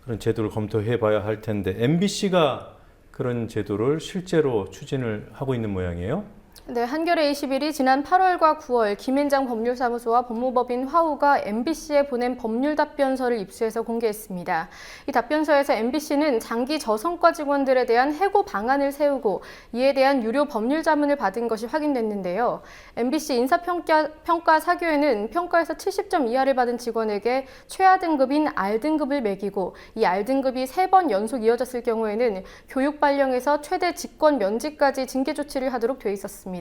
그런 제도를 검토해 봐야 할 텐데 MBC가 그런 제도를 실제로 추진을 하고 있는 모양이에요. 네, 한겨레 21이 지난 8월과 9월 김앤장 법률사무소와 법무법인 화우가 MBC에 보낸 법률 답변서를 입수해서 공개했습니다. 이 답변서에서 MBC는 장기 저성과 직원들에 대한 해고 방안을 세우고 이에 대한 유료 법률 자문을 받은 것이 확인됐는데요. MBC 인사평가 사교에는 평가에서 70점 이하를 받은 직원에게 최하 등급인 R등급을 매기고 이 R등급이 3번 연속 이어졌을 경우에는 교육 발령에서 최대 직권 면직까지 징계 조치를 하도록 돼 있었습니다.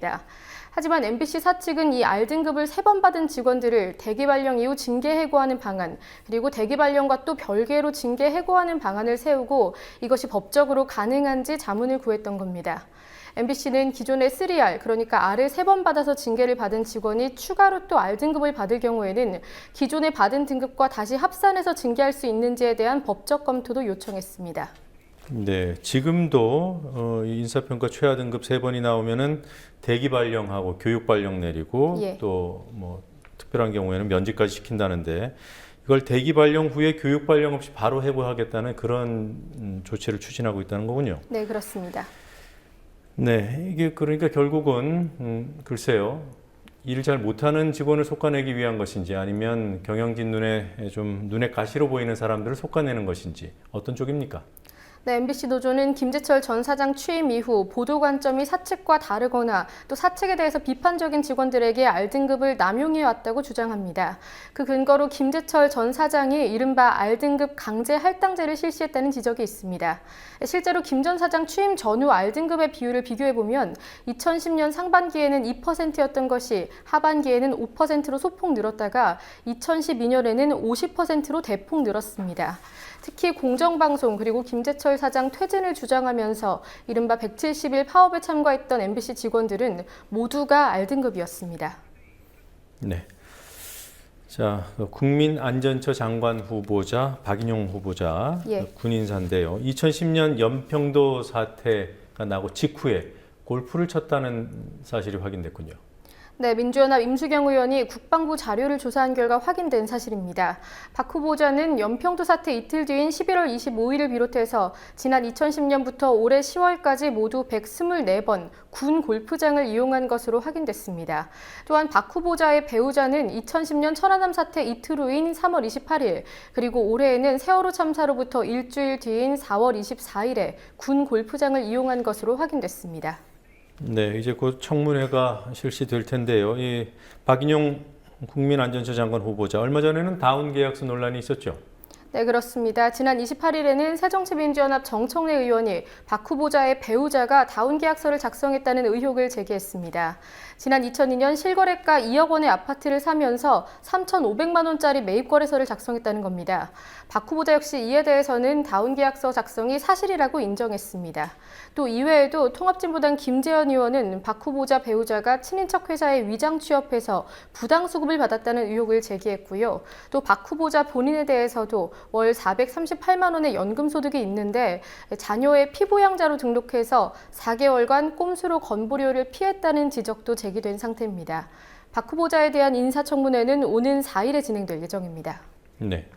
하지만 MBC 사측은 이 R등급을 3번 받은 직원들을 대기 발령 이후 징계 해고하는 방안, 그리고 대기 발령과 또 별개로 징계 해고하는 방안을 세우고 이것이 법적으로 가능한지 자문을 구했던 겁니다. MBC는 기존의 3R, 그러니까 R을 3번 받아서 징계를 받은 직원이 추가로 또 R등급을 받을 경우에는 기존에 받은 등급과 다시 합산해서 징계할 수 있는지에 대한 법적 검토도 요청했습니다. 네, 지금도 인사평가 최하 등급 3번이 나오면은 대기 발령하고 교육 발령 내리고 또 뭐 특별한 경우에는 면직까지 시킨다는데 이걸 대기 발령 후에 교육 발령 없이 바로 해고하겠다는 그런 조치를 추진하고 있다는 거군요. 네, 그렇습니다. 네, 이게 그러니까 결국은 글쎄요. 일을 잘 못하는 직원을 솎아내기 위한 것인지 아니면 경영진 눈에 가시로 보이는 사람들을 솎아내는 것인지 어떤 쪽입니까? 네, MBC 노조는 김재철 전 사장 취임 이후 보도 관점이 사측과 다르거나 또 사측에 대해서 비판적인 직원들에게 R등급을 남용해 왔다고 주장합니다. 그 근거로 김재철 전 사장이 이른바 R등급 강제 할당제를 실시했다는 지적이 있습니다. 실제로 김 전 사장 취임 전후 R등급의 비율을 비교해보면 2010년 상반기에는 2%였던 것이 하반기에는 5%로 소폭 늘었다가 2012년에는 50%로 대폭 늘었습니다. 특히 공정방송 그리고 김재철 사장 퇴진을 주장하면서 이른바 170일 파업에 참가했던 MBC 직원들은 모두가 R등급이었습니다. 네. 자, 국민안전처 장관 후보자 박인용 후보자 군인사인데요. 2010년 연평도 사태가 나고 직후에 골프를 쳤다는 사실이 확인됐군요. 네, 민주연합 임수경 의원이 국방부 자료를 조사한 결과 확인된 사실입니다. 박 후보자는 연평도 사태 이틀 뒤인 11월 25일을 비롯해서 지난 2010년부터 올해 10월까지 모두 124번 군 골프장을 이용한 것으로 확인됐습니다. 또한 박 후보자의 배우자는 2010년 천안함 사태 이틀 후인 3월 28일 그리고 올해에는 세월호 참사로부터 일주일 뒤인 4월 24일에 군 골프장을 이용한 것으로 확인됐습니다. 네, 이제 곧 청문회가 실시될 텐데요. 이 박인용 국민안전처 장관 후보자, 얼마 전에는 다운 계약서 논란이 있었죠? 네, 그렇습니다. 지난 28일에는 새정치민주연합 정청래 의원이 박 후보자의 배우자가 다운 계약서를 작성했다는 의혹을 제기했습니다. 지난 2002년 실거래가 2억 원의 아파트를 사면서 3,500만 원짜리 매입거래서를 작성했다는 겁니다. 박 후보자 역시 이에 대해서는 다운 계약서 작성이 사실이라고 인정했습니다. 또 이외에도 통합진보당 김재현 의원은 박 후보자 배우자가 친인척 회사에 위장 취업해서 부당수급을 받았다는 의혹을 제기했고요. 또 박 후보자 본인에 대해서도 월 438만 원의 연금소득이 있는데 자녀의 피부양자로 등록해서 4개월간 꼼수로 건보료를 피했다는 지적도 제기된 상태입니다. 박 후보자에 대한 인사청문회는 오는 4일에 진행될 예정입니다. 네.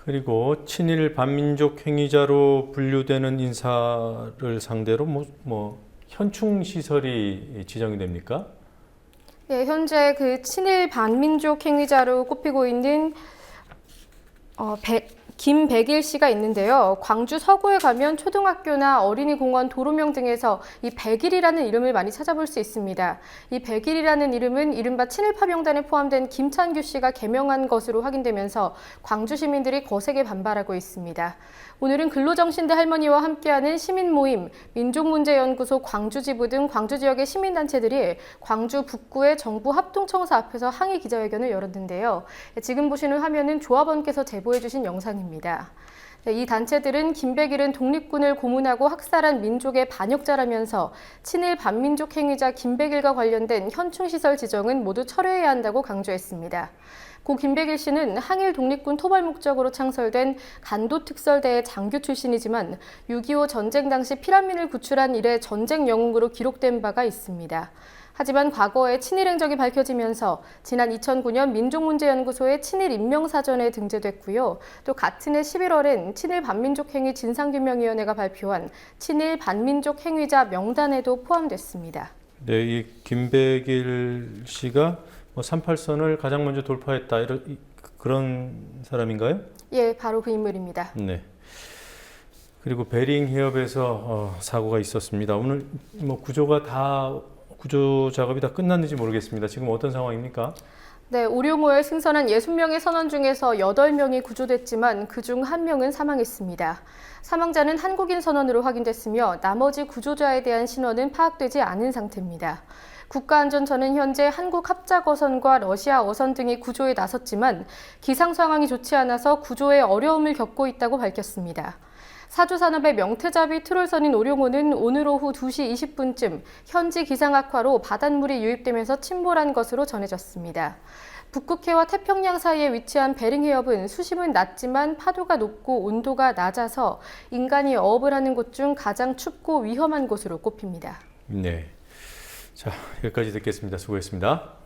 그리고 친일 반민족 행위자로 분류되는 인사를 상대로 현충 시설이 지정이 됩니까? 네, 현재 그 친일 반민족 행위자로 꼽히고 있는 김백일 씨가 있는데요. 광주 서구에 가면 초등학교나 어린이공원, 도로명 등에서 이 백일이라는 이름을 많이 찾아볼 수 있습니다. 이 백일이라는 이름은 이른바 친일파 명단에 포함된 김찬규 씨가 개명한 것으로 확인되면서 광주 시민들이 거세게 반발하고 있습니다. 오늘은 근로정신대 할머니와 함께하는 시민모임, 민족문제연구소 광주지부 등 광주 지역의 시민단체들이 광주 북구의 정부 합동청사 앞에서 항의 기자회견을 열었는데요. 지금 보시는 화면은 조합원께서 제보해 주신 영상입니다. 이 단체들은 김백일은 독립군을 고문하고 학살한 민족의 반역자라면서 친일 반민족 행위자 김백일과 관련된 현충시설 지정은 모두 철회해야 한다고 강조했습니다. 고 김백일 씨는 항일 독립군 토벌 목적으로 창설된 간도특설대의 장교 출신이지만 6.25 전쟁 당시 피난민을 구출한 이래 전쟁 영웅으로 기록된 바가 있습니다. 하지만 과거에 친일 행적이 밝혀지면서 지난 2009년 민족문제연구소의 친일 인명사전에 등재됐고요. 또 같은 해 11월엔 친일 반민족 행위 진상규명위원회가 발표한 친일 반민족 행위자 명단에도 포함됐습니다. 네, 이 김백일 씨가 38선을 가장 먼저 돌파했다 그런 사람인가요? 예, 바로 그 인물입니다. 네. 그리고 베링 해협에서 사고가 있었습니다. 오늘 구조 작업이 다 끝났는지 모르겠습니다. 지금 어떤 상황입니까? 네, 오룡호에 승선한 60명의 선원 중에서 8명이 구조됐지만 그중 1명은 사망했습니다. 사망자는 한국인 선원으로 확인됐으며 나머지 구조자에 대한 신원은 파악되지 않은 상태입니다. 국가안전처는 현재 한국 합작어선과 러시아 어선 등이 구조에 나섰지만 기상 상황이 좋지 않아서 구조에 어려움을 겪고 있다고 밝혔습니다. 사주산업의 명태잡이 트롤선인 오룡호는 오늘 오후 2시 20분쯤 현지 기상 악화로 바닷물이 유입되면서 침몰한 것으로 전해졌습니다. 북극해와 태평양 사이에 위치한 베링 해협은 수심은 낮지만 파도가 높고 온도가 낮아서 인간이 어업을 하는 곳 중 가장 춥고 위험한 곳으로 꼽힙니다. 네. 자, 여기까지 듣겠습니다. 수고했습니다.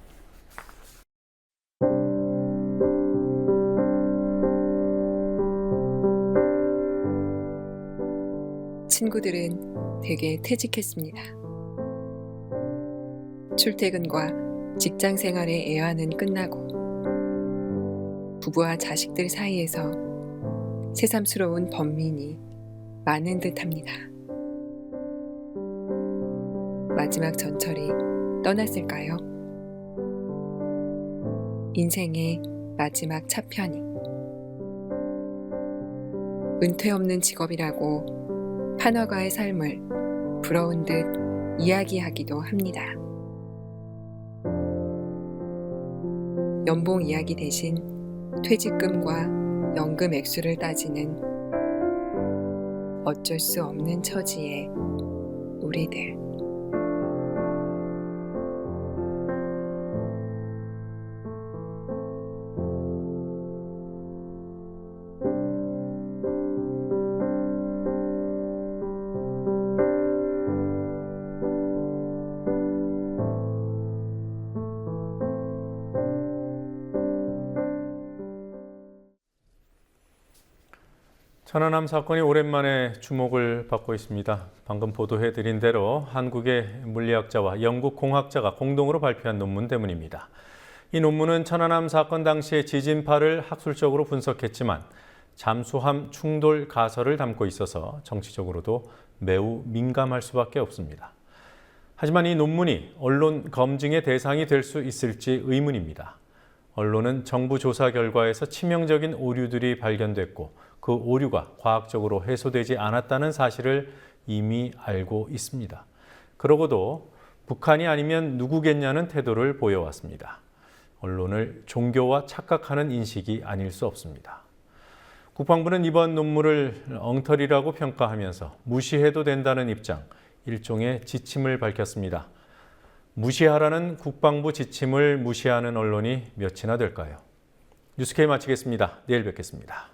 친구들은 대개 퇴직했습니다. 출퇴근과 직장 생활의 애환은 끝나고 부부와 자식들 사이에서 새삼스러운 번민이 많은 듯합니다. 마지막 전철이 떠났을까요? 인생의 마지막 차편이. 은퇴 없는 직업이라고 판화가의 삶을 부러운 듯 이야기하기도 합니다. 연봉 이야기 대신 퇴직금과 연금 액수를 따지는 어쩔 수 없는 처지의 우리들. 천안함 사건이 오랜만에 주목을 받고 있습니다. 방금 보도해드린 대로 한국의 물리학자와 영국 공학자가 공동으로 발표한 논문 때문입니다. 이 논문은 천안함 사건 당시의 지진파를 학술적으로 분석했지만 잠수함 충돌 가설을 담고 있어서 정치적으로도 매우 민감할 수밖에 없습니다. 하지만 이 논문이 언론 검증의 대상이 될 수 있을지 의문입니다. 언론은 정부 조사 결과에서 치명적인 오류들이 발견됐고 그 오류가 과학적으로 해소되지 않았다는 사실을 이미 알고 있습니다. 그러고도 북한이 아니면 누구겠냐는 태도를 보여왔습니다. 언론을 종교와 착각하는 인식이 아닐 수 없습니다. 국방부는 이번 논문을 엉터리라고 평가하면서 무시해도 된다는 입장, 일종의 지침을 밝혔습니다. 무시하라는 국방부 지침을 무시하는 언론이 몇이나 될까요? 뉴스K 마치겠습니다. 내일 뵙겠습니다.